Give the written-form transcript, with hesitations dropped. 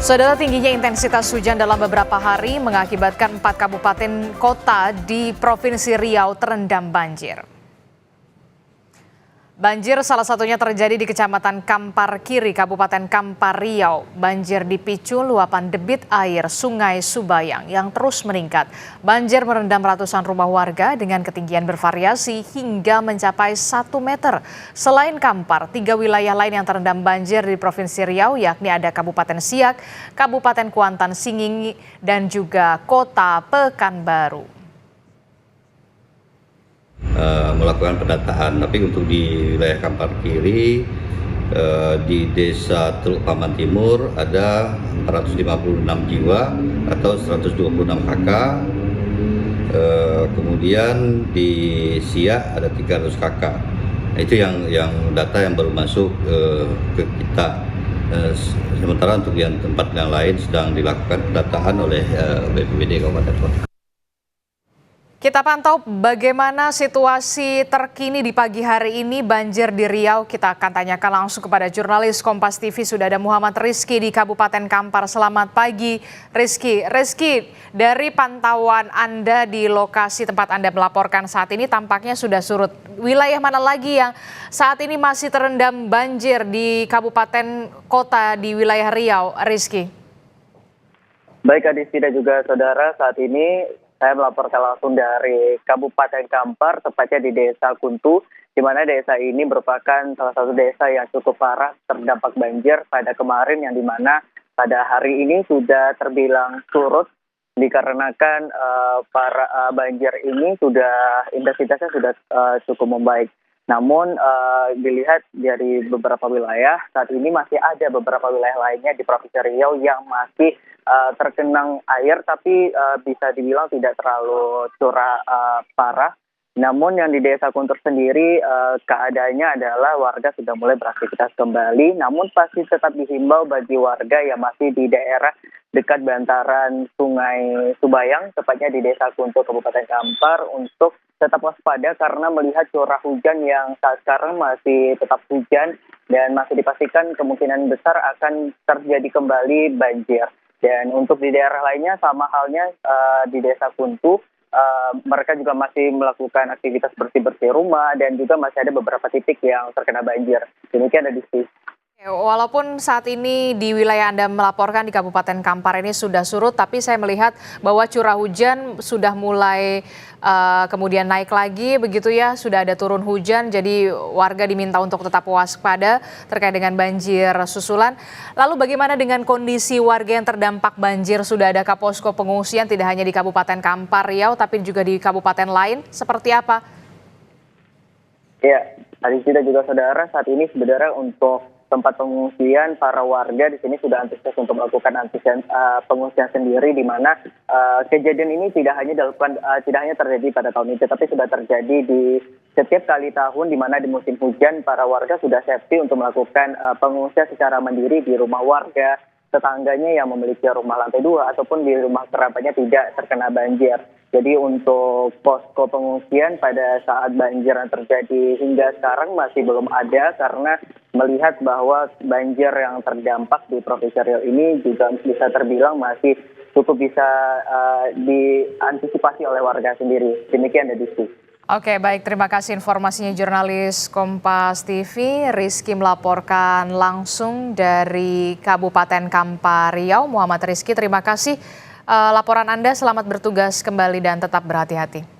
Saudara, tingginya intensitas hujan dalam beberapa hari mengakibatkan 4 kabupaten kota di Provinsi Riau terendam banjir. Banjir salah satunya terjadi di Kecamatan Kampar Kiri, Kabupaten Kampar Riau. Banjir dipicu luapan debit air Sungai Subayang yang terus meningkat. Banjir merendam ratusan rumah warga dengan ketinggian bervariasi hingga mencapai 1 meter. Selain Kampar, 3 wilayah lain yang terendam banjir di Provinsi Riau yakni ada Kabupaten Siak, Kabupaten Kuantan Singing, dan juga Kota Pekanbaru. Melakukan pendataan, tapi untuk di wilayah Kampar Kiri di Desa Teluk Paman Timur ada 456 jiwa atau 126 kakak. Kemudian di Siak ada 300 kakak. Nah, itu yang data yang baru masuk ke kita. Sementara untuk yang tempat yang lain sedang dilakukan pendataan oleh BPBD Kabupaten Kota. Kita pantau bagaimana situasi terkini di pagi hari ini banjir di Riau. Kita akan tanyakan langsung kepada jurnalis Kompas TV. Sudah ada Muhammad Rizky di Kabupaten Kampar. Selamat pagi Rizky. Rizky, dari pantauan Anda di lokasi tempat Anda melaporkan saat ini tampaknya sudah surut. Wilayah mana lagi yang saat ini masih terendam banjir di kabupaten kota di wilayah Riau, Rizky? Baik Adisti dan juga saudara, saat ini saya melaporkan langsung dari Kabupaten Kampar, tepatnya di Desa Kuntu, di mana desa ini merupakan salah satu desa yang cukup parah terdampak banjir pada kemarin, yang dimana pada hari ini sudah terbilang surut dikarenakan banjir ini intensitasnya sudah cukup membaik. Namun dilihat dari beberapa wilayah, saat ini masih ada beberapa wilayah lainnya di Provinsi Riau yang masih tergenang air, tapi bisa dibilang tidak terlalu parah. Namun yang di Desa Kuntur sendiri keadaannya adalah warga sudah mulai beraktivitas kembali, namun pasti tetap dihimbau bagi warga yang masih di daerah dekat bantaran Sungai Subayang, tepatnya di Desa Kuntur, Kabupaten Kampar, untuk tetap waspada karena melihat curah hujan yang saat sekarang masih tetap hujan dan masih dipastikan kemungkinan besar akan terjadi kembali banjir. Dan untuk di daerah lainnya sama halnya di Desa Kuntu, mereka juga masih melakukan aktivitas bersih-bersih rumah dan juga masih ada beberapa titik yang terkena banjir. Demikian ada di sini. Walaupun saat ini di wilayah Anda melaporkan di Kabupaten Kampar ini sudah surut, tapi saya melihat bahwa curah hujan sudah mulai kemudian naik lagi begitu ya, sudah ada turun hujan, jadi warga diminta untuk tetap waspada terkait dengan banjir susulan. Lalu bagaimana dengan kondisi warga yang terdampak banjir? Sudah ada posko pengungsian tidak hanya di Kabupaten Kampar Riau, tapi juga di kabupaten lain, seperti apa? Ya, tadi kita juga saudara, saat ini sebenarnya untuk tempat pengungsian para warga di sini sudah antusias untuk melakukan pengungsian sendiri, di mana kejadian ini tidak hanya terjadi pada tahun ini, tapi sudah terjadi di setiap kali tahun, di mana di musim hujan para warga sudah safety untuk melakukan pengungsian secara mandiri di rumah warga tetangganya yang memiliki rumah lantai 2 ataupun di rumah kerabatnya tidak terkena banjir. Jadi untuk posko pengungsian pada saat banjir yang terjadi hingga sekarang masih belum ada, karena melihat bahwa banjir yang terdampak di Provinsi Riau ini juga bisa terbilang masih cukup bisa diantisipasi oleh warga sendiri. Demikian ada diskusi. Oke, baik. Terima kasih informasinya jurnalis Kompas TV. Rizky melaporkan langsung dari Kabupaten Kampar Riau. Muhammad Rizky, terima kasih laporan Anda. Selamat bertugas kembali dan tetap berhati-hati.